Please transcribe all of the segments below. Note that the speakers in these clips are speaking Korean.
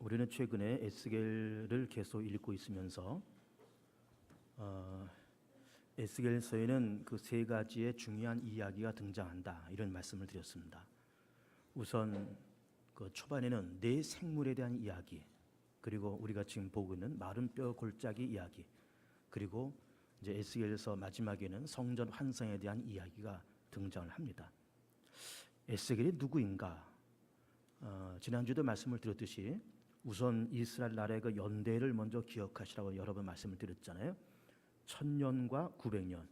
우리는 최근에 에스겔을 계속 읽고 있으면서 에스겔서에는 그 세 가지의 중요한 이야기가 등장한다, 이런 말씀을 드렸습니다. 우선 그 초반에는 네 생물에 대한 이야기, 그리고 우리가 지금 보고 있는 마른 뼈 골짜기 이야기, 그리고 이제 에스겔서 마지막에는 성전 환상에 대한 이야기가 등장을 합니다. 에스겔이 누구인가? 지난주에도 말씀을 드렸듯이 우선 이스라엘 나라의 그 연대를 먼저 기억하시라고 여러 번 말씀을 드렸잖아요. 1000년과 900년,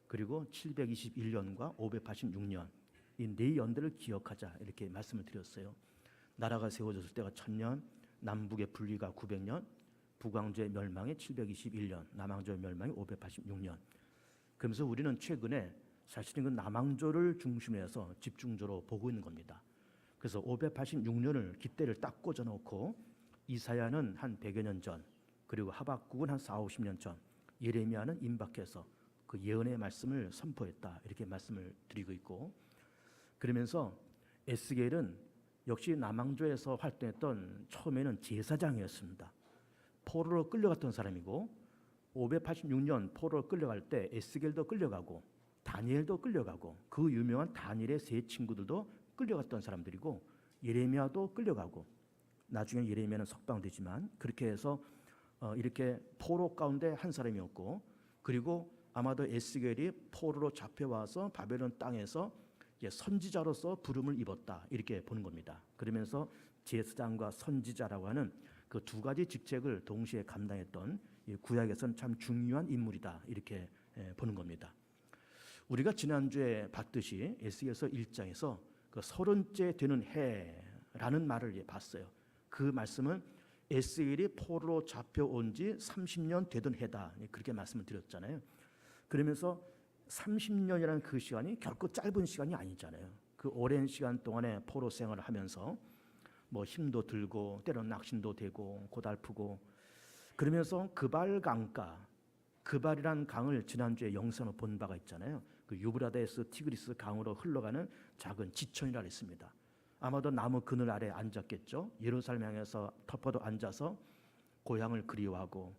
그리고 721년과 586년, 이 네 연대를 기억하자, 이렇게 말씀을 드렸어요. 나라가 세워졌을 때가 1000년, 남북의 분리가 900년, 북왕조의 멸망이 721년, 남왕조의 멸망이 586년. 그러면서 우리는 최근에 사실은 그 남왕조를 중심으로 해서 집중적으로 보고 있는 겁니다. 그래서 586년을 깃대를 딱 꽂아놓고 이사야는 한 100여 년 전, 그리고 하박국은 한 40-50년 전, 예레미야는 임박해서 그 예언의 말씀을 선포했다, 이렇게 말씀을 드리고 있고, 그러면서 에스겔은 역시 남왕조에서 활동했던 처음에는 제사장이었습니다. 포로로 끌려갔던 사람이고, 586년 포로로 끌려갈 때 에스겔도 끌려가고 다니엘도 끌려가고 그 유명한 다니엘의 세 친구들도 끌려갔던 사람들이고, 예레미야도 끌려가고, 나중에 예레미야는 석방되지만 그렇게 해서 이렇게 포로 가운데 한 사람이었고, 그리고 아마도 에스겔이 포로로 잡혀와서 바벨론 땅에서 선지자로서 부름을 입었다, 이렇게 보는 겁니다. 그러면서 제사장과 선지자라고 하는 그 두 가지 직책을 동시에 감당했던 구약에서는 참 중요한 인물이다, 이렇게 보는 겁니다. 우리가 지난주에 봤듯이 에스겔서 1장에서 그 30째 되는 해라는 말을 봤어요. 그 말씀은 에스겔이 포로로 잡혀온 지 30년 되던 해다, 그렇게 말씀을 드렸잖아요. 그러면서 30년이라는 그 시간이 결코 짧은 시간이 아니잖아요. 그 오랜 시간 동안에 포로 생활을 하면서 뭐 힘도 들고 때로는 낙심도 되고 고달프고, 그러면서 그발 강가, 그발이란 강을 지난주에 영상을 본 바가 있잖아요. 그 유브라데스 티그리스 강으로 흘러가는 작은 지천이라 했습니다. 아마도 나무 그늘 아래 앉았겠죠. 예루살렘 향해서 덮어도 앉아서 고향을 그리워하고,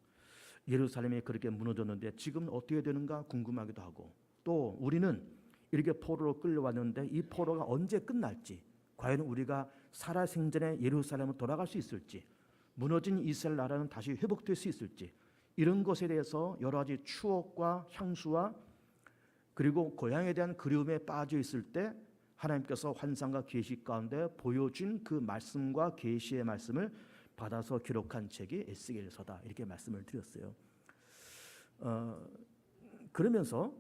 예루살렘이 그렇게 무너졌는데 지금 어떻게 되는가 궁금하기도 하고, 또 우리는 이렇게 포로로 끌려왔는데 이 포로가 언제 끝날지, 과연 우리가 살아생전에 예루살렘으로 돌아갈 수 있을지, 무너진 이스라엘 나라는 다시 회복될 수 있을지, 이런 것에 대해서 여러 가지 추억과 향수와 그리고 고향에 대한 그리움에 빠져 있을 때 하나님께서 환상과 계시 가운데 보여준 그 말씀과 계시의 말씀을 받아서 기록한 책이 에스겔서다, 이렇게 말씀을 드렸어요. 그러면서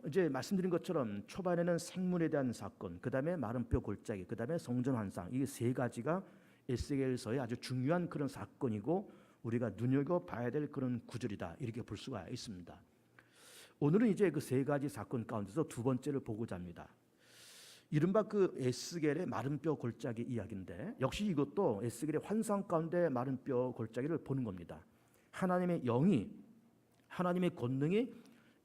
이제 말씀드린 것처럼 초반에는 생물에 대한 사건, 그 다음에 마른 뼈 골짜기, 그 다음에 성전 환상, 이 세 가지가 에스겔서의 아주 중요한 그런 사건이고 우리가 눈여겨봐야 될 그런 구절이다, 이렇게 볼 수가 있습니다. 오늘은 이제 그 세 가지 사건 가운데서 두 번째를 보고자 합니다. 이른바 그 에스겔의 마른 뼈 골짜기 이야기인데, 역시 이것도 에스겔의 환상 가운데 마른 뼈 골짜기를 보는 겁니다. 하나님의 영이, 하나님의 권능이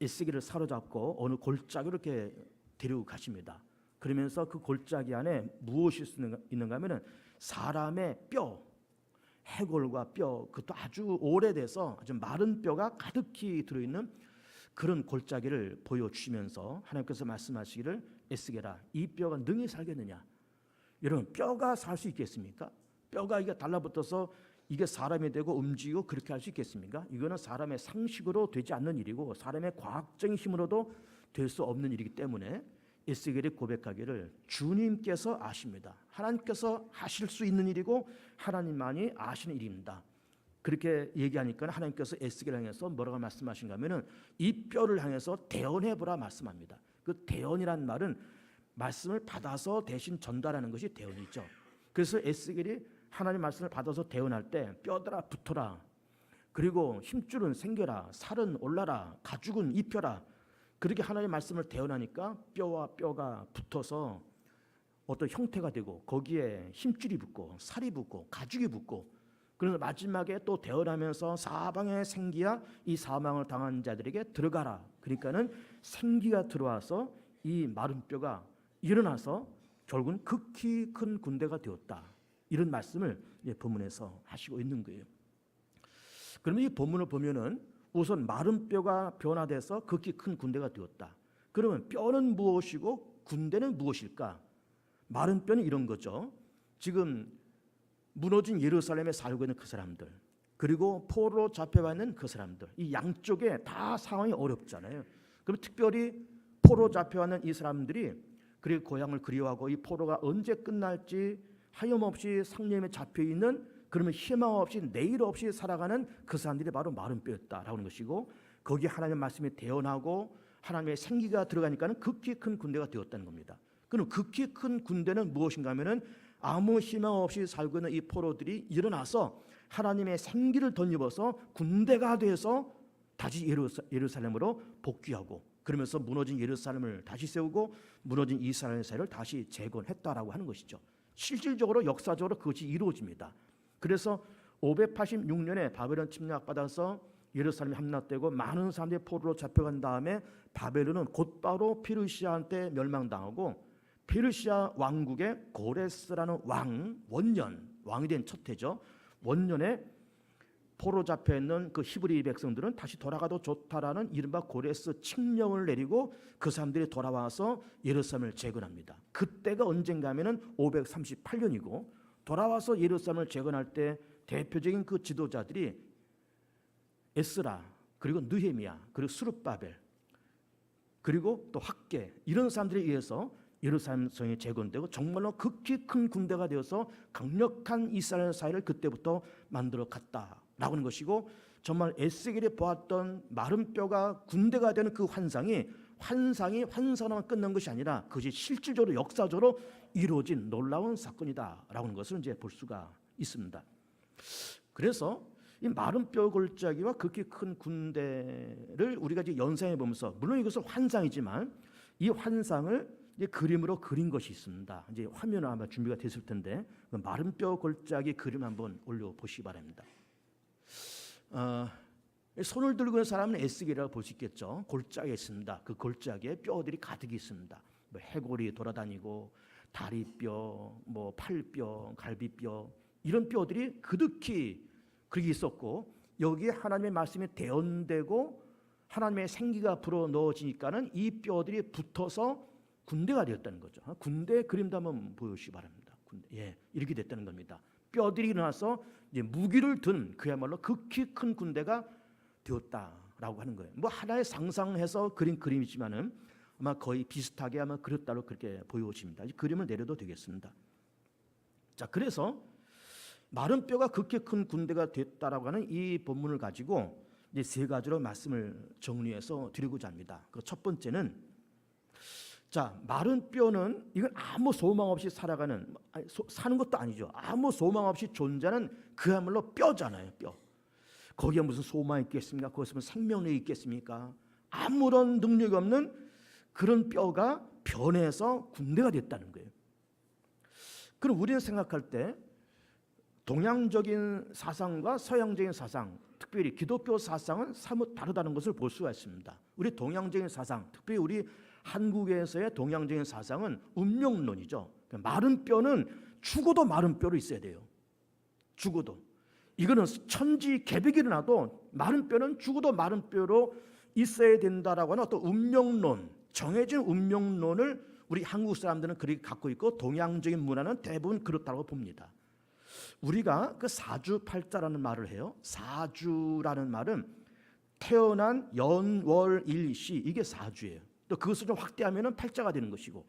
에스겔을 사로잡고 어느 골짜기로 이렇게 데리고 가십니다. 그러면서 그 골짜기 안에 무엇이 있는가 하면은 사람의 뼈, 해골과 뼈, 그것도 아주 오래돼서 아주 마른 뼈가 가득히 들어있는 그런 골짜기를 보여주시면서 하나님께서 말씀하시기를, 에스겔아, 이 뼈가 능히 살겠느냐? 여러분, 뼈가 살 수 있겠습니까? 뼈가 이게 달라붙어서 이게 사람이 되고 움직이고 그렇게 할 수 있겠습니까? 이거는 사람의 상식으로 되지 않는 일이고 사람의 과학적인 힘으로도 될 수 없는 일이기 때문에 에스겔이 고백하기를, 주님께서 아십니다. 하나님께서 하실 수 있는 일이고 하나님만이 아시는 일입니다. 그렇게 얘기하니까 하나님께서 에스겔을 향해서 뭐라고 말씀하신가 하면은 이 뼈를 향해서 대언해보라 말씀합니다. 그 대언이란 말은 말씀을 받아서 대신 전달하는 것이 대언이죠. 그래서 에스겔이 하나님 말씀을 받아서 대언할 때 뼈들아 붙어라, 그리고 힘줄은 생겨라, 살은 올라라, 가죽은 입혀라, 그렇게 하나님 말씀을 대언하니까 뼈와 뼈가 붙어서 어떤 형태가 되고 거기에 힘줄이 붙고 살이 붙고 가죽이 붙고, 그래서 마지막에 또 대언하면서 사방에 생기야 이 사망을 당한 자들에게 들어가라, 그러니까는 생기가 들어와서 이 마른 뼈가 일어나서 결국은 극히 큰 군대가 되었다. 이런 말씀을 본문에서 하시고 있는 거예요. 그러면 이 본문을 보면은 우선 마른 뼈가 변화돼서 극히 큰 군대가 되었다. 그러면 뼈는 무엇이고 군대는 무엇일까? 마른 뼈는 이런 거죠. 지금 무너진 예루살렘에 살고 있는 그 사람들, 그리고 포로로 잡혀가 있는 그 사람들, 이 양쪽에 다 상황이 어렵잖아요. 그럼 특별히 포로 잡혀가는 이 사람들이 그리고 고향을 그리워하고 이 포로가 언제 끝날지 하염없이 상념에 잡혀있는, 그러면 희망 없이 내일 없이 살아가는 그 사람들이 바로 마른 뼈였다라고 하는 것이고, 거기에 하나님의 말씀이 대언하고 하나님의 생기가 들어가니까는 극히 큰 군대가 되었다는 겁니다. 그럼 극히 큰 군대는 무엇인가 하면은 아무 희망 없이 살고 있는 이 포로들이 일어나서 하나님의 생기를 덧입어서 군대가 돼서 다시 예루살렘으로 복귀하고, 그러면서 무너진 예루살렘을 다시 세우고 무너진 이스라엘을 다시 재건했다라고 하는 것이죠. 실질적으로 역사적으로 그것이 이루어집니다. 그래서 586년에 바벨론 침략받아서 예루살렘이 함락되고 많은 사람들이 포로로 잡혀간 다음에 바벨론은 곧바로 페르시아한테 멸망당하고, 페르시아 왕국의 고레스라는 왕이 된 첫 해죠. 원년에 포로 잡혀있는 그 히브리 백성들은 다시 돌아가도 좋다라는 이른바 고레스 칙령을 내리고 그 사람들이 돌아와서 예루살렘을 재건합니다. 그때가 언젠가 하면은 538년이고, 돌아와서 예루살렘을 재건할 때 대표적인 그 지도자들이 에스라, 그리고 느헤미야, 그리고 스룹바벨, 그리고 또 학개, 이런 사람들에 의해서 예루살렘 성이 재건되고 정말로 극히 큰 군대가 되어서 강력한 이스라엘 사회를 그때부터 만들어 갔다라고 하는 것이고, 정말 에스겔이 보았던 마른 뼈가 군대가 되는 그 환상이 환상으로만 끝난 것이 아니라 그것이 실질적으로 역사적으로 이루어진 놀라운 사건이다라고 하는 것을 이제 볼 수가 있습니다. 그래서 이 마른 뼈 골짜기와 극히 큰 군대를 우리가 이제 연상해 보면서, 물론 이것은 환상이지만 이 환상을 이제 그림으로 그린 것이 있습니다. 이제 화면은 아마 준비가 됐을 텐데 그 마른 뼈 골짜기 그림 한번 올려 보시기 바랍니다. 손을 들고 있는 사람은 에스겔이라고 볼 수 있겠죠. 골짜기에 있습니다. 그 골짜기에 뼈들이 가득 있습니다. 뭐 해골이 돌아다니고 다리뼈, 뭐 팔뼈, 갈비뼈, 이런 뼈들이 그득히 그렇게 있었고, 여기에 하나님의 말씀이 대언되고 하나님의 생기가 불어 넣어지니까는 이 뼈들이 붙어서 군대가 되었다는 거죠. 군대 그림도 한번 보여주시기 바랍니다. 이렇게 됐다는 겁니다. 뼈들이 일어나서 이제 무기를 든 그야말로 극히 큰 군대가 되었다라고 하는 거예요. 뭐 하나의 상상해서 그린 그림이지만은 아마 거의 비슷하게 아마 그렸다고 그렇게 보여집니다. 이 그림을 내려도 되겠습니다. 자, 그래서 마른 뼈가 극히 큰 군대가 됐다라고 하는 이 본문을 가지고 이제 세 가지로 말씀을 정리해서 드리고자 합니다. 그 첫 번째는, 자, 마른 뼈는 이건 아무 소망 없이 살아가는, 사는 것도 아니죠. 아무 소망 없이 존재하는 그야말로 뼈잖아요. 뼈. 거기에 무슨 소망이 있겠습니까? 거기에 무슨 생명력이 있겠습니까? 아무런 능력이 없는 그런 뼈가 변해서 군대가 됐다는 거예요. 그럼 우리는 생각할 때 동양적인 사상과 서양적인 사상, 특별히 기독교 사상은 사뭇 다르다는 것을 볼 수가 있습니다. 우리 동양적인 사상, 특별히 우리 한국에서의 동양적인 사상은 운명론이죠. 마른 뼈는 죽어도 마른 뼈로 있어야 돼요. 죽어도. 이거는 천지 개벽이 일어나도 마른 뼈는 죽어도 마른 뼈로 있어야 된다라고 하는 어떤 운명론, 정해진 운명론을 우리 한국 사람들은 그렇게 갖고 있고, 동양적인 문화는 대부분 그렇다고 봅니다. 우리가 그 사주팔자라는 말을 해요. 사주라는 말은 태어난 연월일시, 이게 사주예요. 또 그것을 좀 확대하면 팔자가 되는 것이고,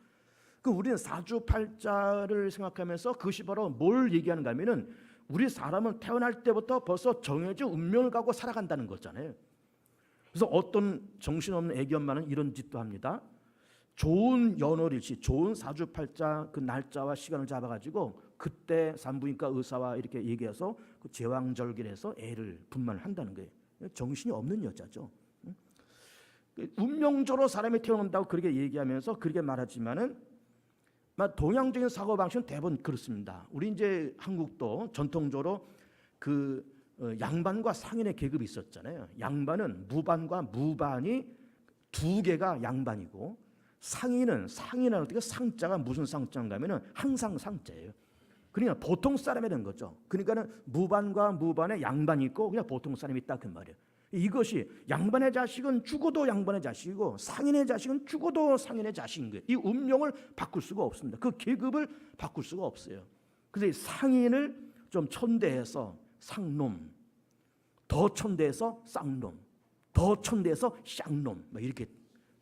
그 우리는 사주팔자를 생각하면서 그것이 바로 뭘 얘기하는가 하면은 우리 사람은 태어날 때부터 벌써 정해진 운명을 갖고 살아간다는 거잖아요. 그래서 어떤 정신없는 애기 엄마는 이런 짓도 합니다. 좋은 연월일시, 좋은 사주팔자 그 날짜와 시간을 잡아가지고 그때 산부인과 의사와 이렇게 얘기해서 그 제왕절개해서 애를 분만을 한다는 거예요. 정신이 없는 여자죠. 운명적으로 사람이 태어난다고 그렇게 얘기하면서 그렇게 말하지만은 동양적인 사고방식은 대부분 그렇습니다. 우리 이제 한국도 전통적으로 그 양반과 상인의 계급이 있었잖아요. 양반은 무반과 무반이 두 개가 양반이고, 상인은 상이라는 어떻게 상자가 무슨 상자인가 하면은 항상 상자예요. 그러니까 보통 사람이라는 거죠. 그러니까는 무반과 무반의 양반이 있고 그냥 보통 사람이 있다 그 말이에요. 이것이 양반의 자식은 죽어도 양반의 자식이고 상인의 자식은 죽어도 상인의 자식인 거예요. 이 운명을 바꿀 수가 없습니다. 그 계급을 바꿀 수가 없어요. 그래서 상인을 좀 천대해서 상놈, 더 천대해서 쌍놈, 더 천대해서 쌍놈 이렇게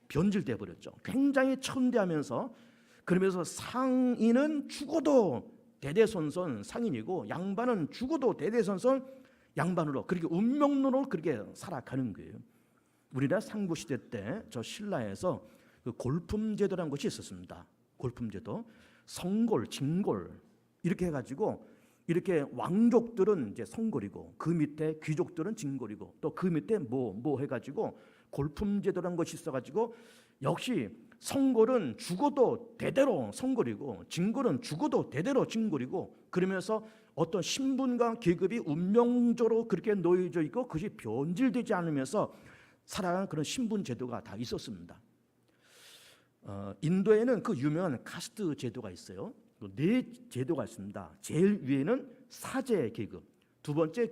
변질돼 버렸죠. 굉장히 천대하면서 그러면서 상인은 죽어도 대대손손 상인이고 양반은 죽어도 대대손손 양반으로 그렇게 운명론으로 그렇게 살아가는 거예요. 우리나라 상부시대 때 저 신라에서 그 골품제도라는 것이 있었습니다. 골품제도, 성골, 진골 이렇게 해가지고 이렇게 왕족들은 이제 성골이고 그 밑에 귀족들은 진골이고 또 그 밑에 뭐 해가지고 골품제도라는 것이 있어가지고 역시 성골은 죽어도 대대로 성골이고 진골은 죽어도 대대로 진골이고 그러면서 어떤 신분과 계급이 운명적으로 그렇게 놓여져 있고 그것이 변질되지 않으면서 살아가는 그런 신분 제도가 다 있었습니다. 인도에는 그 유명한 카스트 제도가 있어요. 네 제도가 있습니다. 제일 위에는 사제 계급, 두 번째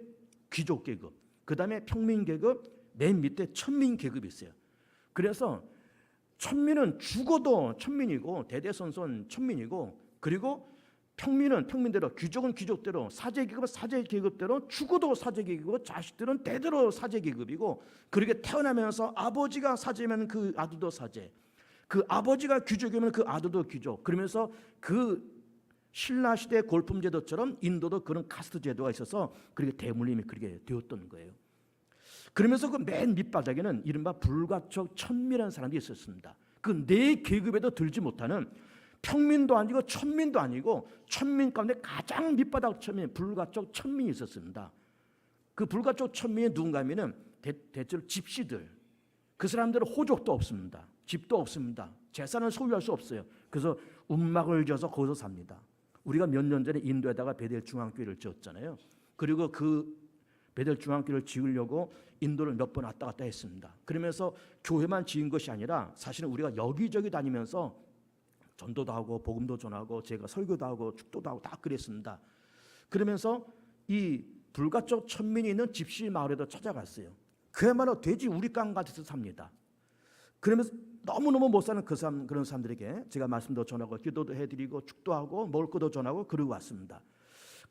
귀족 계급, 그 다음에 평민 계급, 맨 밑에 천민 계급이 있어요. 그래서 천민은 죽어도 천민이고 대대손손 천민이고 그리고 평민은 평민대로 귀족은 귀족대로 사제계급은 사제계급대로 죽어도 사제계급이고 자식들은 대대로 사제계급이고 그렇게 태어나면서 아버지가 사제면 그 아들도 사제 그 아버지가 귀족이면 그 아들도 귀족 그러면서 그 신라시대 골품제도처럼 인도도 그런 카스트 제도가 있어서 그렇게 대물림이 그렇게 되었던 거예요. 그러면서 그 맨 밑바닥에는 이른바 불가촉 천민이라는 사람이 있었습니다. 그 네 계급에도 들지 못하는 평민도 아니고 천민도 아니고 천민 가운데 가장 밑바닥 천민 불가촉 천민이 있었습니다. 그 불가촉 천민이 누군가 하면은 대체로 집시들 그 사람들은 호족도 없습니다. 집도 없습니다. 재산을 소유할 수 없어요. 그래서 움막을 져서 거기서 삽니다. 우리가 몇 년 전에 인도에다가 베델 중앙교회를 지었잖아요. 그리고 그 베델 중앙교회를 지으려고 인도를 몇 번 왔다 갔다 했습니다. 그러면서 교회만 지은 것이 아니라 사실은 우리가 여기저기 다니면서 전도도 하고 복음도 전하고 제가 설교도 하고 축도도 하고 다 그랬습니다. 그러면서 이 불가촉 천민이 있는 집시 마을에도 찾아갔어요. 그야말로 돼지 우리깡 같아서 삽니다. 그러면서 너무너무 못 사는 그런 사람들에게 제가 말씀도 전하고 기도도 해드리고 축도하고 먹을 것도 전하고 그러고 왔습니다.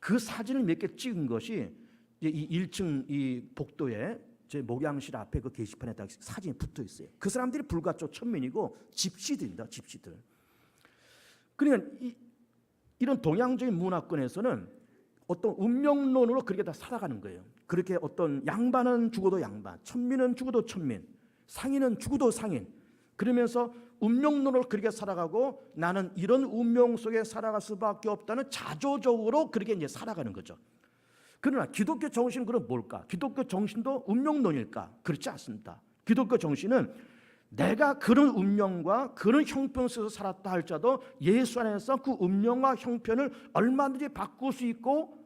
그 사진을 몇 개 찍은 것이 이 1층 이 복도에 제 목양실 앞에 그 게시판에다 사진이 붙어 있어요. 그 사람들이 불가촉 천민이고 집시들입니다. 집시들. 그러니까 이런 동양적인 문화권에서는 어떤 운명론으로 그렇게 다 살아가는 거예요. 그렇게 어떤 양반은 죽어도 양반, 천민은 죽어도 천민, 상인은 죽어도 상인. 그러면서 운명론으로 그렇게 살아가고 나는 이런 운명 속에 살아갈 수밖에 없다는 자조적으로 그렇게 이제 살아가는 거죠. 그러나 기독교 정신은 그럼 뭘까? 기독교 정신도 운명론일까? 그렇지 않습니다. 기독교 정신은 내가 그런 운명과 그런 형편 속에서 살았다 할지라도 예수 안에서 그 운명과 형편을 얼마든지 바꿀 수 있고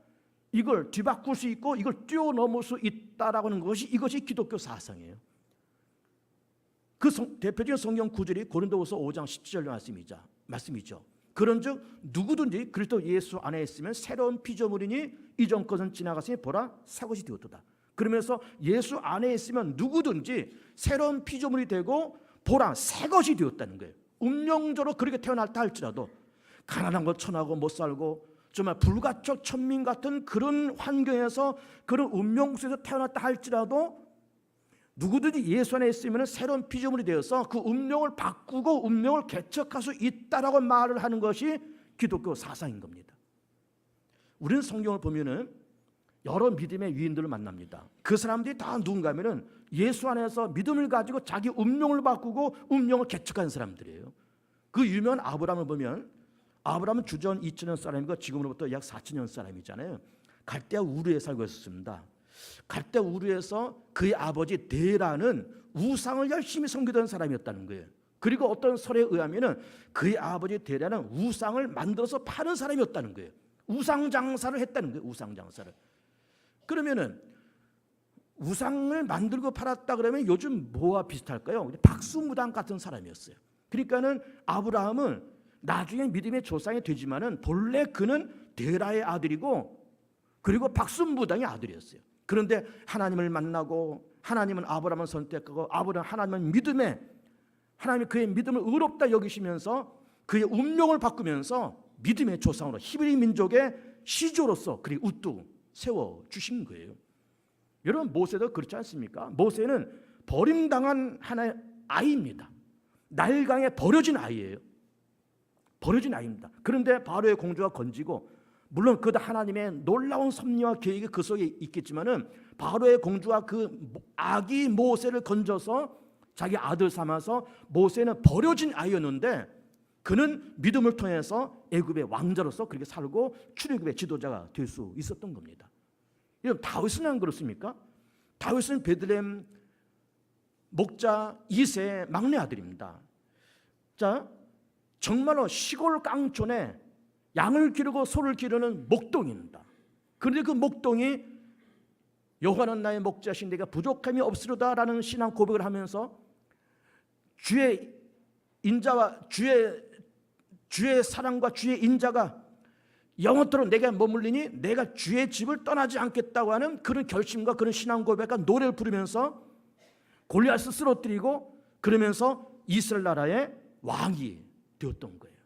이걸 뒤바꿀 수 있고 이걸 뛰어넘을 수 있다라고 하는 것이 이것이 기독교 사상이에요. 그 대표적인 성경 구절이 고린도후서 5장 17절 말씀이죠. 그런즉 누구든지 그리스도 예수 안에 있으면 새로운 피조물이니 이전 것은 지나갔으니 보라 새 것이 되었도다. 그러면서 예수 안에 있으면 누구든지 새로운 피조물이 되고 보라 새 것이 되었다는 거예요. 운명적으로 그렇게 태어났다 할지라도 가난한 거 천하고 못 살고 정말 불가촉 천민 같은 그런 환경에서 그런 운명 속에서 태어났다 할지라도 누구든지 예수 안에 있으면 새로운 피조물이 되어서 그 운명을 바꾸고 운명을 개척할 수 있다라고 말을 하는 것이 기독교 사상인 겁니다. 우리는 성경을 보면은 여러 믿음의 위인들을 만납니다. 그 사람들이 다 누군가 하면은 예수 안에서 믿음을 가지고 자기 운명을 바꾸고 운명을 개척한 사람들이에요. 그 유명한 아브라함을 보면 아브라함은 주전 2000년 사람이고 지금으로부터 약 4000년 사람이잖아요. 갈대아 우르에 살고 있었습니다. 갈대아 우르에서 그의 아버지 데라는 우상을 열심히 섬기던 사람이었다는 거예요. 그리고 어떤 설에 의하면은 그의 아버지 데라는 우상을 만들어서 파는 사람이었다는 거예요. 우상 장사를 했다는 거예요. 우상 장사를. 그러면은 우상을 만들고 팔았다 그러면 요즘 뭐와 비슷할까요? 박수무당 같은 사람이었어요. 그러니까는 아브라함은 나중에 믿음의 조상이 되지만은 본래 그는 데라의 아들이고 그리고 박순부당의 아들이었어요. 그런데 하나님을 만나고 하나님은 아브라함을 선택하고 아브라함은 하나님은 하나님이 그의 믿음을 의롭다 여기시면서 그의 운명을 바꾸면서 믿음의 조상으로 히브리 민족의 시조로서 그리고 우뚝 세워주신 거예요. 여러분, 모세도 그렇지 않습니까? 모세는 버림당한 하나의 아이입니다. 나일강에 버려진 아이예요. 버려진 아이입니다. 그런데 바로의 공주가 건지고, 물론 그도 하나님의 놀라운 섭리와 계획이 그 속에 있겠지만은 바로의 공주가 그 아기 모세를 건져서 자기 아들 삼아서 모세는 버려진 아이였는데 그는 믿음을 통해서 애굽의 왕자로서 그렇게 살고 출애굽의 지도자가 될 수 있었던 겁니다. 여러분, 다윗은 안 그렇습니까? 다윗은 베들레헴 목자 이새의 막내 아들입니다. 자, 정말로 시골 깡촌에 양을 기르고 소를 기르는 목동입니다. 그런데 그 목동이 여호와는 나의 목자신 내가 부족함이 없으리다라는 신앙 고백을 하면서 주의 인자와 주의 사랑과 주의 인자가 영원토록 내게 머물리니 내가 주의 집을 떠나지 않겠다고 하는 그런 결심과 그런 신앙 고백과 노래를 부르면서 골리앗을 쓰러뜨리고 그러면서 이스라엘 나라의 왕이 되었던 거예요.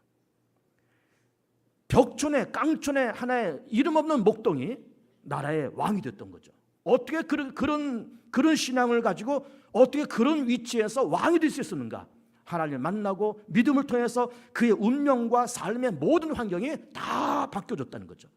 벽촌에 깡촌에 하나의 이름 없는 목동이 나라의 왕이 됐던 거죠. 어떻게 그런 신앙을 가지고 어떻게 그런 위치에서 왕이 될 수 있었는가? 하나님을 만나고 믿음을 통해서 그의 운명과 삶의 모든 환경이 다 바뀌어졌다는 거죠.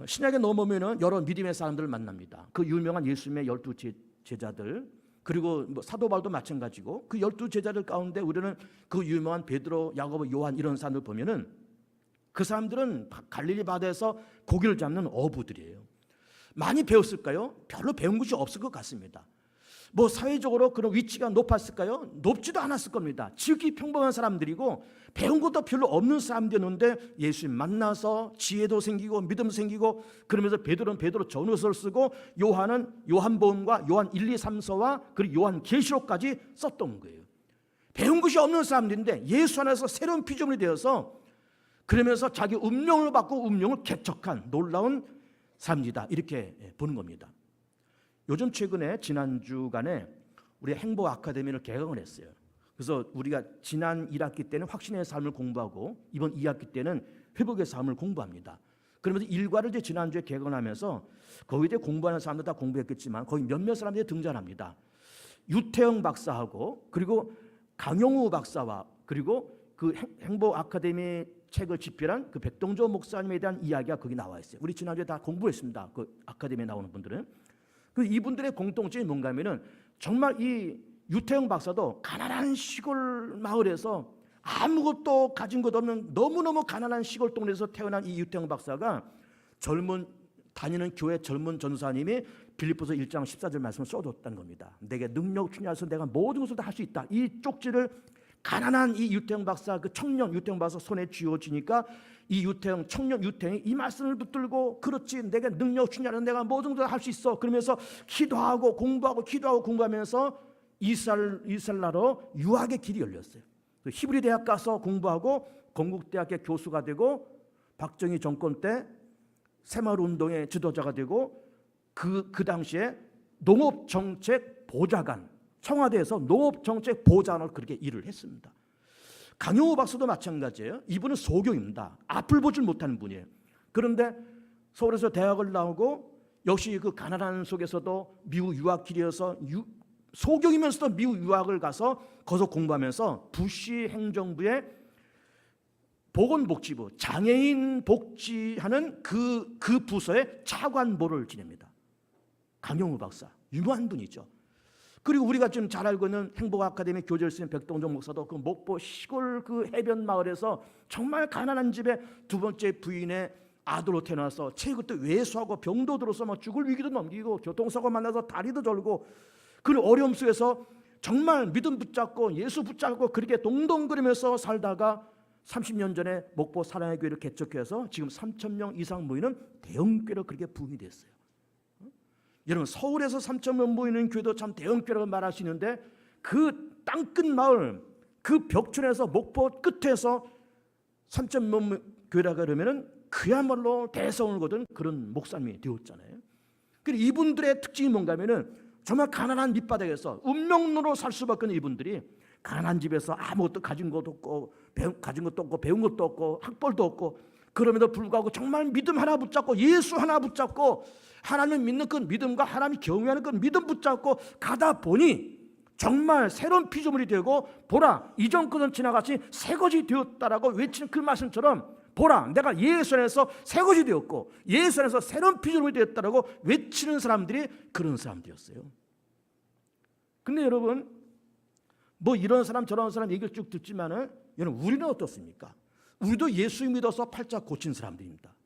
신약에 넘어오면 여러 믿음의 사람들을 만납니다. 그 유명한 예수님의 12 제자들, 그리고 사도 바울도 마찬가지고 그 12 제자들 가운데 우리는 그 유명한 베드로, 야고보, 요한 이런 사람들 보면은 그 사람들은 갈릴리 바다에서 고기를 잡는 어부들이에요. 많이 배웠을까요? 별로 배운 것이 없을 것 같습니다. 뭐 사회적으로 그런 위치가 높았을까요? 높지도 않았을 겁니다. 지극히 평범한 사람들이고 배운 것도 별로 없는 사람들이었는데 예수님 만나서 지혜도 생기고 믿음 생기고 그러면서 베드로는 베드로 전후서를 쓰고 요한은 요한복음과 요한 1, 2, 3서와 그리고 요한 계시록까지 썼던 거예요. 배운 것이 없는 사람들인데 예수 안에서 새로운 피조물이 되어서 그러면서 자기 운명을 받고 운명을 개척한 놀라운 사람이다, 이렇게 보는 겁니다. 요즘 최근에 지난주간에 우리 행복 아카데미를 개강을 했어요. 그래서 우리가 지난 1학기 때는 확신의 삶을 공부하고 이번 2학기 때는 회복의 삶을 공부합니다. 그러면서 일과를 이제 지난주에 개강하면서 거기에 대해 공부하는 사람들 다 공부했겠지만 거기 몇몇 사람들이 등장합니다. 유태영 박사하고 그리고 강영우 박사와 그리고 그 행복 아카데미 책을 집필한 그 백동조 목사님에 대한 이야기가 거기 나와 있어요. 우리 지난주에 다 공부했습니다. 그 아카데미에 나오는 분들은. 그 이분들의 공통점이 뭔가 하면은 정말 이 유태영 박사도 가난한 시골 마을에서 아무것도 가진 것 없는 너무너무 가난한 시골 동네에서 태어난 이 유태영 박사가 다니는 교회 젊은 전사님이 빌립보서 1장 14절 말씀을 써줬다는 겁니다. 내게 능력 주냐서 내가 모든 것을 다 할 수 있다. 이 쪽지를 가난한 이 유태영 박사, 그 청년 유태영 박사 손에 쥐어지니까 이 유태영, 청년 유태영이 이 말씀을 붙들고 그렇지 내가 능력 주냐는 내가 모든 것을 할 수 있어. 그러면서 기도하고 공부하면서 이스라엘 나라로 유학의 길이 열렸어요. 히브리 대학 가서 공부하고 건국대학의 교수가 되고 박정희 정권 때 새마을운동의 지도자가 되고 그 당시에 농업정책 보좌관, 청와대에서 농업정책 보좌관으로 그렇게 일을 했습니다. 강영우 박사도 마찬가지예요. 이분은 소경입니다. 앞을 보질 못하는 분이에요. 그런데 서울에서 대학을 나오고 역시 그 가난한 속에서도 미국 유학길이어서 소경이면서도 미국 유학을 가서 거기서 공부하면서 부시 행정부의 보건복지부 장애인 복지하는 그 부서의 차관보를 지냅니다. 강영우 박사, 유명한 분이죠. 그리고 우리가 지금 잘 알고 있는 행복아카데미 교재를 쓰는 백동정 목사도 그 목포 시골 그 해변 마을에서 정말 가난한 집에 두 번째 부인의 아들로 태어나서 그때 외수하고 병도 들어서 막 죽을 위기도 넘기고 교통사고 만나서 다리도 절고 그 어려움 속에서 정말 믿음 붙잡고 예수 붙잡고 그렇게 동동거리면서 살다가 30년 전에 목포 사랑의 교회를 개척해서 지금 3,000명 이상 모이는 대형교회로 그렇게 부흥이 됐어요. 여러분, 서울에서 3,000명 모이는 교회도 참 대형교회라고 말할 수 있는데 그 땅끝 마을, 그 벽촌에서 목포 끝에서 3,000명 교회라가 그러면은 그야말로 대성을 거둔 그런 목사님이 되었잖아요. 그리고 이분들의 특징이 뭔가 하면은 정말 가난한 밑바닥에서 운명론으로 살 수밖에 없는 이분들이 가난한 집에서 아무것도 가진 것도 없고 가진 것도 없고 배운 것도 없고 학벌도 없고 그럼에도 불구하고 정말 믿음 하나 붙잡고 예수 하나 붙잡고 하나님을 믿는 그 믿음과 하나님이 경외하는 그 믿음 붙잡고 가다 보니 정말 새로운 피조물이 되고 보라 이전 것은 지나갔으니 새것이 되었다라고 외치는 그 말씀처럼 보라 내가 예수 안에서 새것이 되었고 예수 안에서 새로운 피조물이 되었다라고 외치는 사람들이 그런 사람들이었어요. 근데 여러분 뭐 이런 사람 저런 사람 얘기를 쭉 듣지만은 여러분 우리는 어떻습니까? 우리도 예수 믿어서 팔자 고친 사람들입니다.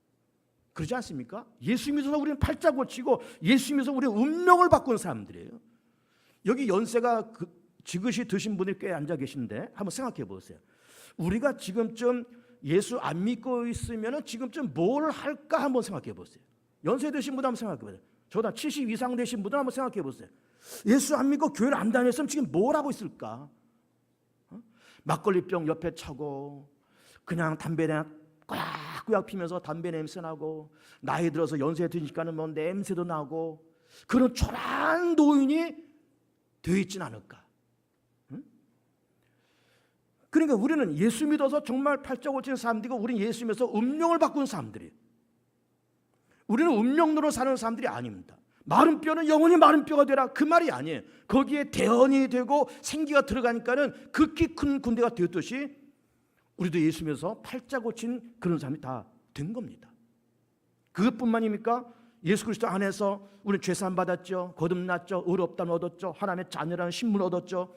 그러지 않습니까? 예수 믿어서 우리는 팔자 고치고 예수 믿어서 우리는 운명을 바꾼 사람들이에요. 여기 연세가 지긋이 드신 분이 꽤 앉아 계신데 한번 생각해 보세요. 우리가 지금쯤 예수 안 믿고 있으면 지금쯤 뭘 할까 한번 생각해 보세요. 연세 드신 분 한번 생각해 보세요. 저보다 70 이상 되신 분들 한번 생각해 보세요. 예수 안 믿고 교회를 안 다녔으면 지금 뭘 하고 있을까? 막걸리병 옆에 차고 그냥 담배나 꾸역꾸역 피면서 담배 냄새 나고 나이 들어서 연세 드니까는 뭐 냄새도 나고 그런 초라한 노인이 되어 있진 않을까? 그러니까 우리는 예수 믿어서 정말 팔자 고치는 사람들이고 우리는 예수 믿어서 운명을 바꾼 사람들이에요. 우리는 운명론으로 사는 사람들이 아닙니다. 마른 뼈는 영원히 마른 뼈가 되라 그 말이 아니에요. 거기에 대언이 되고 생기가 들어가니까는 극히 큰 군대가 되었듯이 우리도 예수 믿어서 팔자 고친 그런 사람이 다 된 겁니다. 그것뿐만입니까? 예수 그리스도 안에서 우리는 죄사함 받았죠. 거듭났죠. 의롭다는 얻었죠. 하나님의 자녀라는 신분을 얻었죠.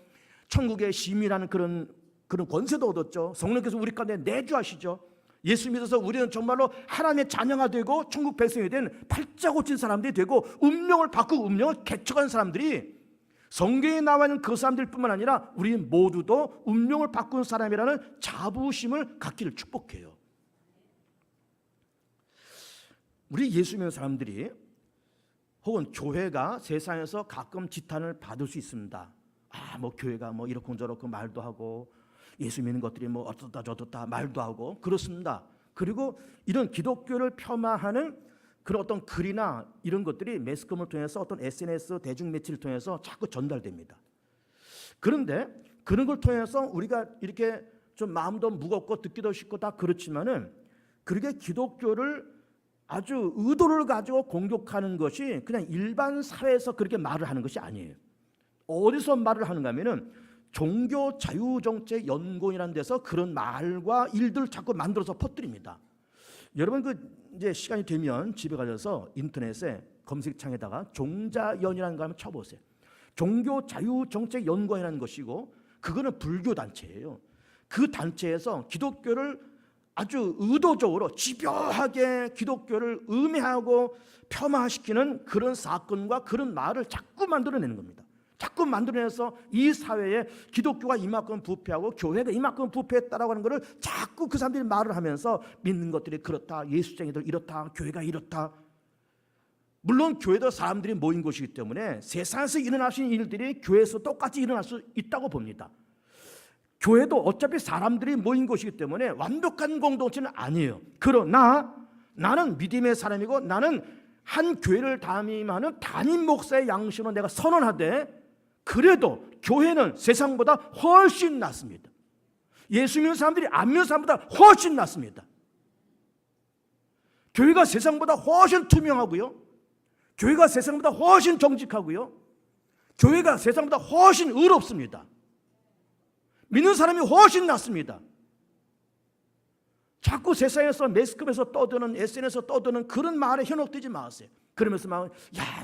천국의 시민이라는 그런 권세도 얻었죠. 성령께서 우리 가운데 내주하시죠. 예수 믿어서 우리는 정말로 하나님의 자녀가 되고 천국 백성이 된 팔자 고친 사람들이 되고 운명을 바꾸고 운명을 개척한 사람들이 성경에 나와 있는 그 사람들뿐만 아니라 우리 모두도 운명을 바꾼 사람이라는 자부심을 갖기를 축복해요. 우리 예수 믿는 사람들이 혹은 교회가 세상에서 가끔 지탄을 받을 수 있습니다. 뭐 교회가 뭐 이렇고 저렇고 말도 하고 예수 믿는 것들이 뭐 어떻다 저렇다 말도 하고 그렇습니다. 그리고 이런 기독교를 폄하하는 그런 어떤 글이나 이런 것들이 매스컴을 통해서 어떤 SNS 대중매체를 통해서 자꾸 전달됩니다. 그런데 그런 걸 통해서 우리가 이렇게 좀 마음도 무겁고 듣기도 쉽고 다 그렇지만은 그렇게 기독교를 아주 의도를 가지고 공격하는 것이 그냥 일반 사회에서 그렇게 말을 하는 것이 아니에요. 어디서 말을 하는가 하면은 종교자유정책연구원이라는 데서 그런 말과 일들을 자꾸 만들어서 퍼뜨립니다. 여러분 이제 시간이 되면 집에 가셔서 인터넷에 검색창에다가 종자연이라는 거 한번 쳐보세요. 종교자유정책연구원이라는 것이고 그거는 불교 단체예요. 그 단체에서 기독교를 아주 의도적으로 집요하게 기독교를 음해하고 폄하시키는 그런 사건과 그런 말을 자꾸 만들어내는 겁니다. 자꾸 만들어내서 이 사회에 기독교가 이만큼 부패하고 교회가 이만큼 부패했다라고 하는 것을 자꾸 그 사람들이 말을 하면서 믿는 것들이 그렇다, 예수쟁이들 이렇다, 교회가 이렇다. 물론 교회도 사람들이 모인 곳이기 때문에 세상에서 일어나신 일들이 교회에서 똑같이 일어날 수 있다고 봅니다. 교회도 어차피 사람들이 모인 곳이기 때문에 완벽한 공동체는 아니에요. 그러나 나는 믿음의 사람이고 나는 한 교회를 담임하는 담임 목사의 양심으로 내가 선언하되 그래도 교회는 세상보다 훨씬 낫습니다. 예수 믿는 사람들이 안 믿는 사람보다 훨씬 낫습니다. 교회가 세상보다 훨씬 투명하고요. 교회가 세상보다 훨씬 정직하고요. 교회가 세상보다 훨씬 의롭습니다. 믿는 사람이 훨씬 낫습니다. 자꾸 세상에서 매스컴에서 떠드는 SNS에서 떠드는 그런 말에 현혹되지 마세요. 그러면서 막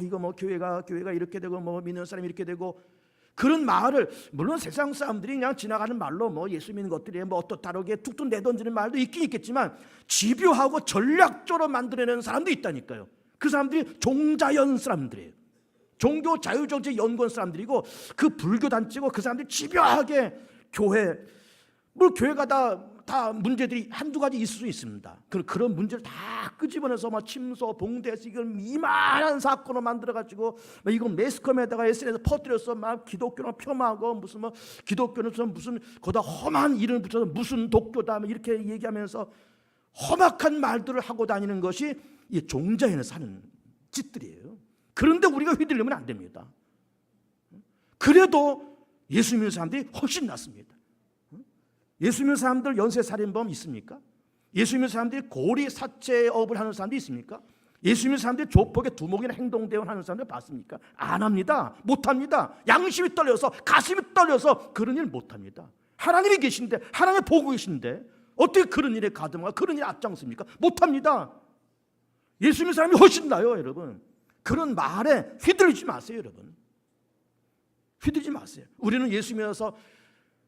이거 뭐 교회가 이렇게 되고 뭐 믿는 사람이 이렇게 되고 그런 말을 물론 세상 사람들이 그냥 지나가는 말로 뭐 예수 믿는 것들이 뭐 어떻다르게 툭툭 내던지는 말도 있긴 있겠지만 집요하고 전략적으로 만들어내는 사람도 있다니까요. 그 사람들이 종자연 사람들이에요. 종교 자유정책 연구원 사람들이고 그 불교 단체고 그 사람들이 집요하게 교회 뭐 교회가 다 문제들이 한두 가지 있을 수 있습니다. 그런 문제를 다 끄집어내서 막 침소, 봉대에서 이걸 이만한 사건으로 만들어가지고 이건 매스컴에다가 SNS에 퍼뜨려서 막 기독교를 폄하하고 무슨 뭐 기독교는 무슨 거다 험한 이름을 붙여서 무슨 독교다 이렇게 얘기하면서 험악한 말들을 하고 다니는 것이 이 종자에는 사는 짓들이에요. 그런데 우리가 휘둘리면 안 됩니다. 그래도 예수 믿는 사람들이 훨씬 낫습니다. 예수 믿는 사람들 연쇄살인범 있습니까? 예수 믿는 사람들이 고리 사채업을 하는 사람들이 있습니까? 예수 믿는 사람들이 조폭의 두목이나 행동대원 하는 사람들 봤습니까? 안 합니다. 못합니다. 양심이 떨려서, 가슴이 떨려서 그런 일 못합니다. 하나님이 계신데, 하나님이 보고 계신데 어떻게 그런 일에 가담하고 그런 일에 앞장섭니까? 못합니다. 예수 믿는 사람이 훨씬 나아요, 여러분. 그런 말에 휘둘리지 마세요, 여러분. 휘둘리지 마세요. 우리는 예수 믿어서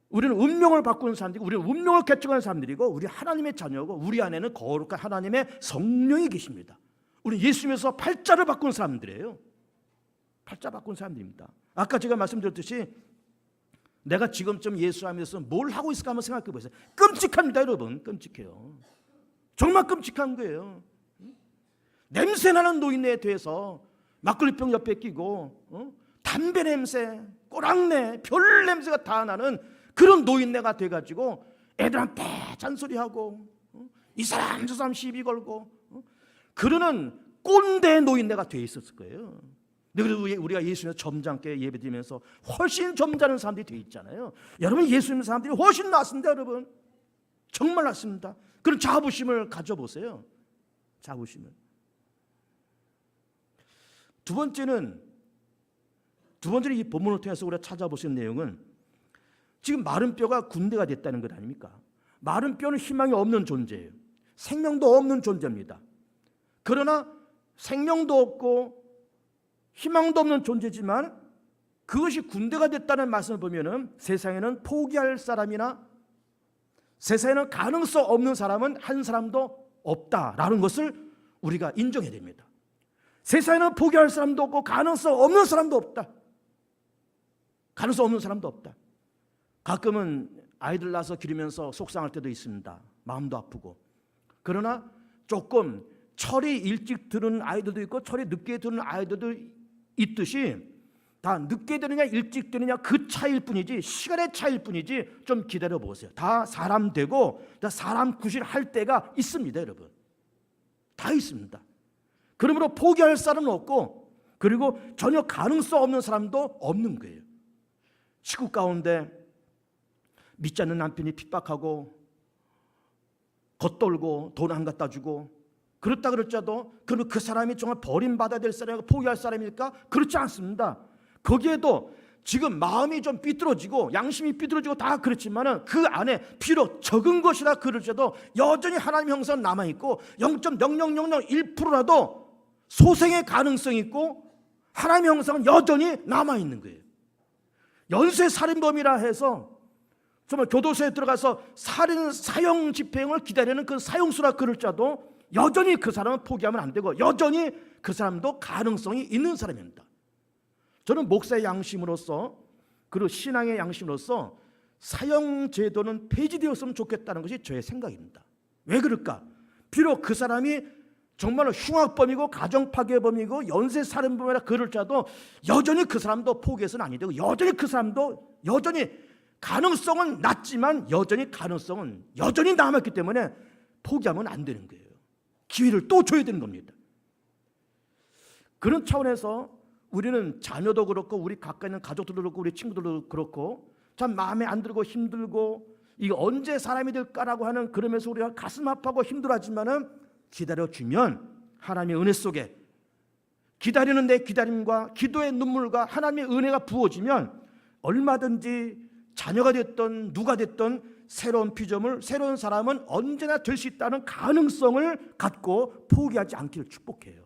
우리는 운명을 바꾸는 사람들이고, 우리는 운명을 개척하는 사람들이고, 우리 하나님의 자녀고, 우리 안에는 거룩한 하나님의 성령이 계십니다. 우리 예수 믿어서 팔자를 바꾸는 사람들이에요. 팔자 바꾸는 사람들입니다. 아까 제가 말씀드렸듯이 내가 지금쯤 예수 안에서 뭘 하고 있을까 한번 생각해 보세요. 끔찍합니다, 여러분. 끔찍해요. 정말 끔찍한 거예요. 냄새나는 노인네에 대해서 막걸리병 옆에 끼고 담배 냄새, 꼬랑내, 별 냄새가 다 나는 그런 노인네가 돼가지고 애들한테 잔소리하고 이 사람 저 사람 시비 걸고 그러는 꼰대 노인네가 돼 있었을 거예요. 그래도 우리가 예수님의 점잖게 예배드리면서 훨씬 점잖은 사람들이 돼 있잖아요. 여러분, 예수 믿는 사람들이 훨씬 낫습니다, 여러분. 정말 낫습니다. 그런 자부심을 가져보세요. 자부심을. 두 번째는 이 본문을 통해서 우리가 찾아볼 수 있는 내용은 지금 마른 뼈가 군대가 됐다는 것 아닙니까? 마른 뼈는 희망이 없는 존재예요. 생명도 없는 존재입니다. 그러나 생명도 없고 희망도 없는 존재지만 그것이 군대가 됐다는 말씀을 보면은 세상에는 포기할 사람이나 세상에는 가능성 없는 사람은 한 사람도 없다라는 것을 우리가 인정해야 됩니다. 세상에는 포기할 사람도 없고 가능성 없는 사람도 없다. 가능성 없는 사람도 없다. 가끔은 아이들 낳아서 기르면서 속상할 때도 있습니다. 마음도 아프고. 그러나 조금 철이 일찍 드는 아이들도 있고 철이 늦게 드는 아이들도 있듯이 다 늦게 되느냐 일찍 되느냐 그 차이일 뿐이지, 시간의 차이일 뿐이지, 좀 기다려 보세요. 다 사람 되고 다 사람 구실할 때가 있습니다, 여러분. 다 있습니다. 그러므로 포기할 사람은 없고, 그리고 전혀 가능성 없는 사람도 없는 거예요. 식구 가운데 믿지 않는 남편이 핍박하고 겉돌고 돈 안 갖다 주고 그렇다 그럴지라도 그러면 그 사람이 정말 버림받아야 될 사람이고 포기할 사람일까? 그렇지 않습니다. 거기에도 지금 마음이 좀 삐뚤어지고 양심이 삐뚤어지고 다 그렇지만은 그 안에 비록 적은 것이라 그럴지라도 여전히 하나님의 형상은 남아있고 0.0001%라도 소생의 가능성이 있고 하나님의 형상은 여전히 남아있는 거예요. 연쇄살인범이라 해서 정말 교도소에 들어가서 사형 집행을 기다리는 그 사형수라 그럴지라도 여전히 그 사람은 포기하면 안 되고 여전히 그 사람도 가능성이 있는 사람입니다. 저는 목사의 양심으로서 그리고 신앙의 양심으로서 사형 제도는 폐지되었으면 좋겠다는 것이 저의 생각입니다. 왜 그럴까? 비록 그 사람이 정말로 흉악범이고 가정파괴범이고 연쇄살인범이라 그럴지라도 여전히 그 사람도 포기해서는 아니 되고 여전히 그 사람도 여전히 가능성은 낮지만 여전히 가능성은 여전히 남았기 때문에 포기하면 안 되는 거예요. 기회를 또 줘야 되는 겁니다. 그런 차원에서 우리는 자녀도 그렇고 우리 가까이 있는 가족들도 그렇고 우리 친구들도 그렇고 참 마음에 안 들고 힘들고 이게 언제 사람이 될까라고 하는 그러면서 우리가 가슴 아파하고 힘들어하지만은 기다려주면 하나님의 은혜 속에 기다리는 내 기다림과 기도의 눈물과 하나님의 은혜가 부어지면 얼마든지 자녀가 됐던 누가 됐던 새로운 피조물, 새로운 사람은 언제나 될 수 있다는 가능성을 갖고 포기하지 않기를 축복해요.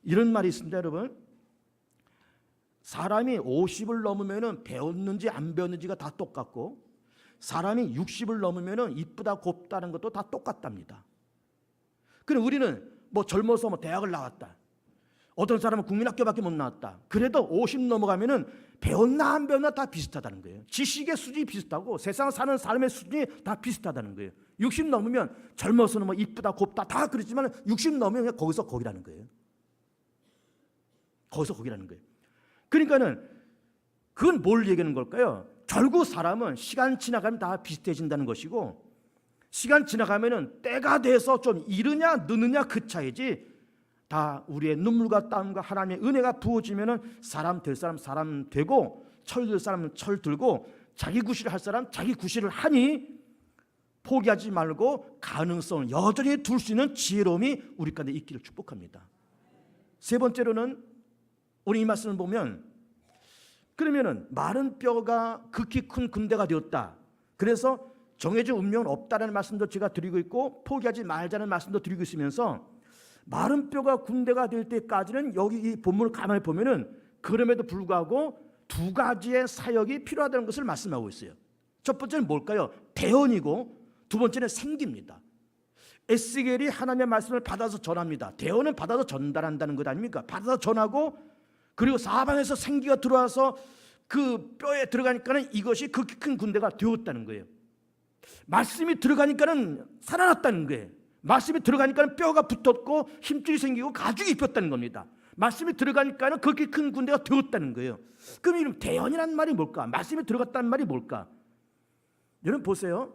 이런 말이 있습니다, 여러분. 사람이 50을 넘으면 배웠는지 안 배웠는지가 다 똑같고 사람이 60을 넘으면 이쁘다 곱다는 것도 다 똑같답니다. 그럼 우리는 뭐 젊어서 뭐 대학을 나왔다. 어떤 사람은 국민학교밖에 못 나왔다. 그래도 50 넘어가면은 배웠나 안 배웠나 다 비슷하다는 거예요. 지식의 수준이 비슷하고 세상 사는 삶의 수준이 다 비슷하다는 거예요. 60 넘으면 젊어서는 뭐 이쁘다 곱다 다 그렇지만 60 넘으면 그냥 거기서 거기라는 거예요. 거기서 거기라는 거예요. 그러니까는 그건 뭘 얘기하는 걸까요? 결국 사람은 시간 지나가면 다 비슷해진다는 것이고 시간 지나가면은 때가 돼서 좀 이르냐 느느냐 그 차이지, 다 우리의 눈물과 땀과 하나님의 은혜가 부어지면은 사람 될 사람 사람 되고, 철 들 사람은 철 들고, 자기 구실을 할 사람 자기 구실을 하니 포기하지 말고 가능성을 여전히 둘 수 있는 지혜로움이 우리 가운데 있기를 축복합니다. 세 번째로는 우리 이 말씀을 보면, 그러면은 마른 뼈가 극히 큰 군대가 되었다, 그래서 정해진 운명은 없다라는 말씀도 제가 드리고 있고, 포기하지 말자는 말씀도 드리고 있으면서, 마른 뼈가 군대가 될 때까지는 여기 이 본문을 가만히 보면은 그럼에도 불구하고 두 가지의 사역이 필요하다는 것을 말씀하고 있어요. 첫 번째는 뭘까요? 대언이고, 두 번째는 생기입니다. 에스겔이 하나님의 말씀을 받아서 전합니다. 대언은 받아서 전달한다는 것 아닙니까? 받아서 전하고, 그리고 사방에서 생기가 들어와서 그 뼈에 들어가니까는 이것이 극히 큰 군대가 되었다는 거예요. 말씀이 들어가니까는 살아났다는 거예요. 말씀이 들어가니까는 뼈가 붙었고 힘줄이 생기고 가죽이 입혔다는 겁니다. 말씀이 들어가니까는 그렇게 큰 군대가 되었다는 거예요. 그럼 이런 대언이라는 말이 뭘까? 말씀이 들어갔다는 말이 뭘까? 여러분 보세요.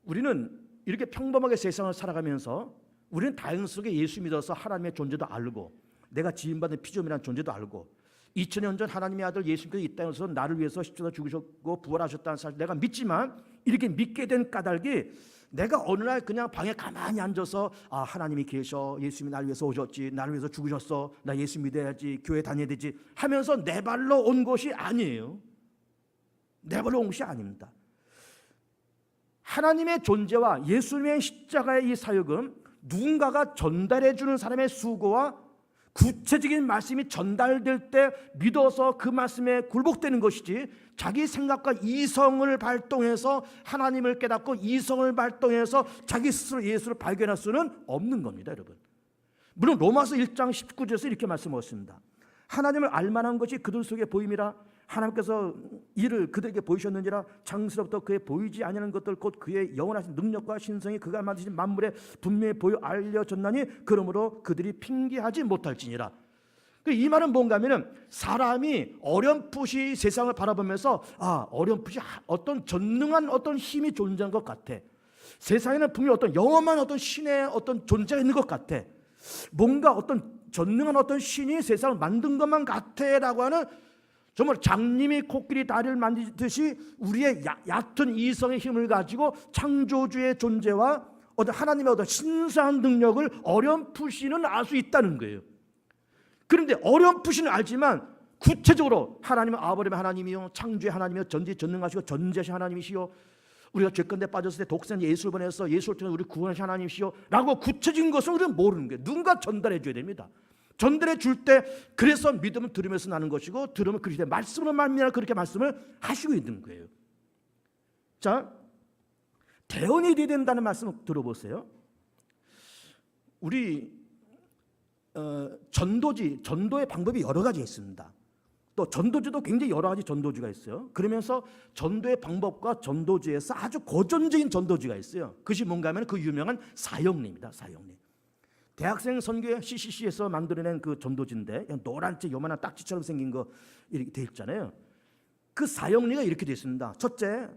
우리는 이렇게 평범하게 세상을 살아가면서 우리는 다행 속에 예수 믿어서 하나님의 존재도 알고, 내가 지음받은 피조물이라는 존재도 알고, 2000년 전 하나님의 아들 예수님께서 이 땅에서 나를 위해서 십자가 죽으셨고 부활하셨다는 사실 내가 믿지만, 이렇게 믿게 된 까닭이 내가 어느 날 그냥 방에 가만히 앉아서 아 하나님이 계셔, 예수님이 나를 위해서 오셨지, 나를 위해서 죽으셨어, 나 예수 믿어야지, 교회 다녀야 되지 하면서 내 발로 온 것이 아니에요. 내 발로 온 것이 아닙니다. 하나님의 존재와 예수님의 십자가의 이 사역은 누군가가 전달해 주는 사람의 수고와 구체적인 말씀이 전달될 때 믿어서 그 말씀에 굴복되는 것이지, 자기 생각과 이성을 발동해서 하나님을 깨닫고 이성을 발동해서 자기 스스로 예수를 발견할 수는 없는 겁니다, 여러분. 물론 로마서 1장 19절에서 이렇게 말씀하셨습니다. 하나님을 알만한 것이 그들 속에 보임이라, 하나님께서 이를 그들에게 보이셨느니라. 창세로부터 그의 보이지 아니하는 것들 곧 그의 영원하신 능력과 신성이 그가 만드신 만물에 분명히 보여 알려졌나니 그러므로 그들이 핑계하지 못할지니라. 이 말은 뭔가 하면은, 사람이 어렴풋이 세상을 바라보면서 아 어렴풋이 어떤 전능한 어떤 힘이 존재한 것 같아, 세상에는 분명히 어떤 영험한 어떤 신의 어떤 존재가 있는 것 같아, 뭔가 어떤 전능한 어떤 신이 세상을 만든 것만 같아라고 하는, 정말 장님이 코끼리 다리를 만지듯이 우리의 얕은 이성의 힘을 가지고 창조주의 존재와 어떤 하나님의 어떤 신성한 능력을 어렴풋이는 알 수 있다는 거예요. 그런데 어렴풋이는 알지만 구체적으로 하나님은 아버지의 하나님이요, 창조의 하나님이요, 전지전능하시고 전지하신 하나님이시요, 우리가 죄가운데 빠졌을 때 독생 예수를 보내서 예수를 통해 우리 구원하신 하나님이시요 라고 구체적인 것을 우리는 모르는 거예요. 누군가 전달해 줘야 됩니다. 전달해 줄 때, 그래서 믿음은 들으면서 나는 것이고 들으면 그리스도의 말씀으로 말미암아 그렇게 말씀을 하시고 있는 거예요. 자, 대언이 되어야 된다는 말씀 들어보세요. 우리 전도의 방법이 여러 가지 있습니다. 또 전도주도 굉장히 여러 가지 전도주가 있어요. 그러면서 전도의 방법과 전도주에서 아주 고전적인 전도주가 있어요. 그것이 뭔가 하면 그 유명한 사형리입니다. 사형리. 대학생 선교회 CCC에서 만들어낸 그 전도지인데, 노란색 요만한 딱지처럼 생긴 거 이렇게 돼 있잖아요. 그 사형리가 이렇게 되어 있습니다. 첫째,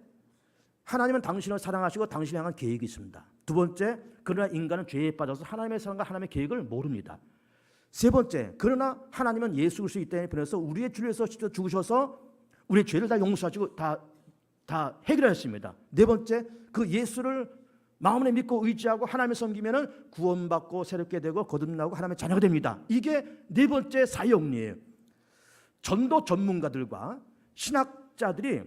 하나님은 당신을 사랑하시고 당신을 향한 계획이 있습니다. 두 번째, 그러나 인간은 죄에 빠져서 하나님의 사랑과 하나님의 계획을 모릅니다. 세 번째, 그러나 하나님은 예수 그리스도 이 땅에 보내서 우리의 죄를 위해서 십자가에 죽으셔서 우리의 죄를 다 용서하시고 다 해결하셨습니다. 네 번째, 그 예수를 마음에 믿고 의지하고 하나님을 섬기면 구원받고 새롭게 되고 거듭나고 하나님의 자녀가 됩니다. 이게 네 번째 사형리예요. 전도 전문가들과 신학자들이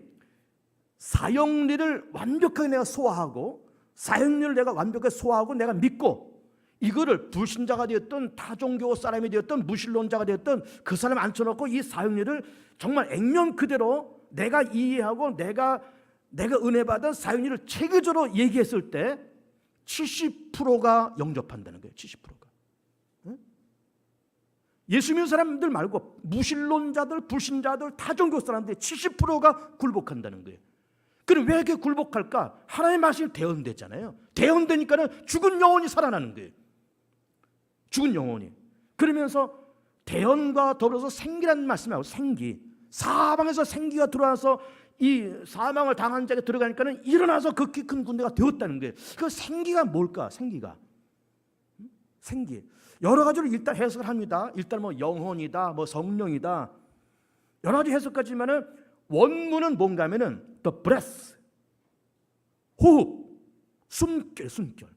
사형리를 완벽하게 내가 소화하고, 사형리를 내가 완벽하게 소화하고 내가 믿고, 이거를 불신자가 되었던 타종교 사람이 되었던 무신론자가 되었던 그 사람 앉혀놓고 이 사형리를 정말 액면 그대로 내가 이해하고 내가 은혜 받은 사형리를 체계적으로 얘기했을 때 70%가 영접한다는 거예요. 70%가. 응? 예수 믿는 사람들 말고 무신론자들, 불신자들, 타종교 사람들이 70%가 굴복한다는 거예요. 그럼 왜 이렇게 굴복할까? 하나님의 말씀이 대언되잖아요. 대언되니까는 죽은 영혼이 살아나는 거예요. 죽은 영혼이. 그러면서 대언과 더불어서 생기라는 말씀을 하고, 생기. 사방에서 생기가 들어와서 이 사망을 당한 자에게 들어가니까는 일어나서 극히 큰 군대가 되었다는 거예요. 그 생기가 뭘까? 생기가. 생기. 여러 가지로 일단 해석을 합니다. 일단 뭐 영혼이다, 뭐 성령이다. 여러 가지 해석하지만은 원문은 뭔가 하면은 the breath. 호흡. 숨결.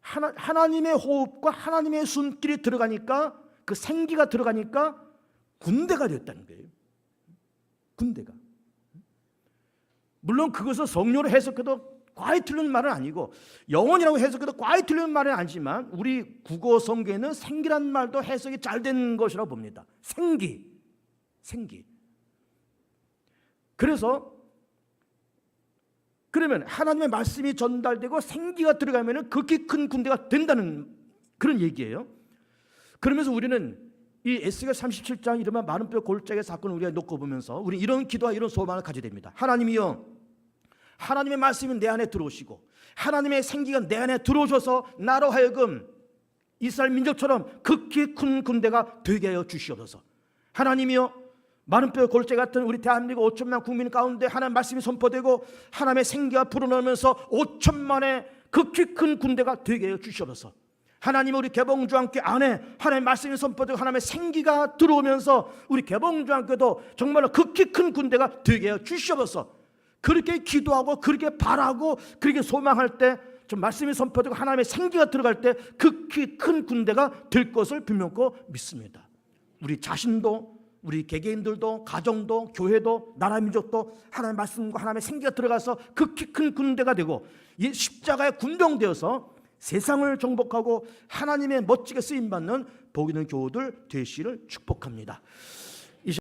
하나님의 호흡과 하나님의 숨길이 들어가니까 그 생기가 들어가니까 군대가 되었다는 거예요. 군대가. 물론 그것을 성령으로 해석해도 과히 틀린 말은 아니고 영혼이라고 해석해도 과히 틀린 말은 아니지만 우리 국어 성경에는 생기란 말도 해석이 잘 된 것이라고 봅니다. 생기. 그래서 그러면 하나님의 말씀이 전달되고 생기가 들어가면 극히 큰 군대가 된다는 그런 얘기예요. 그러면서 우리는 이 에스겔 37장 이른바 마른 뼈 골짜기 사건을 우리가 놓고 보면서 우리 이런 기도와 이런 소망을 가지게 됩니다. 하나님이여, 하나님의 말씀이 내 안에 들어오시고 하나님의 생기가 내 안에 들어오셔서 나로 하여금 이스라엘 민족처럼 극히 큰 군대가 되게 하여 주시옵소서. 하나님이여, 마른 뼈 골짜기 같은 우리 대한민국 5천만 국민 가운데 하나님의 말씀이 선포되고 하나님의 생기가 불어넣으면서 5천만의 극히 큰 군대가 되게 하여 주시옵소서. 하나님, 우리 개봉주한교 안에 하나님의 말씀이 선포되고 하나님의 생기가 들어오면서 우리 개봉주한교도 정말로 극히 큰 군대가 되게 하여 주시옵소서. 그렇게 기도하고 그렇게 바라고 그렇게 소망할 때 좀 말씀이 선포되고 하나님의 생기가 들어갈 때 극히 큰 군대가 될 것을 비밀코 믿습니다. 우리 자신도, 우리 개개인들도, 가정도, 교회도, 나라 민족도 하나님의 말씀과 하나님의 생기가 들어가서 극히 큰 군대가 되고 이 십자가의 군병되어서 세상을 정복하고 하나님의 멋지게 쓰임받는 복 있는 교우들 되시기를 축복합니다.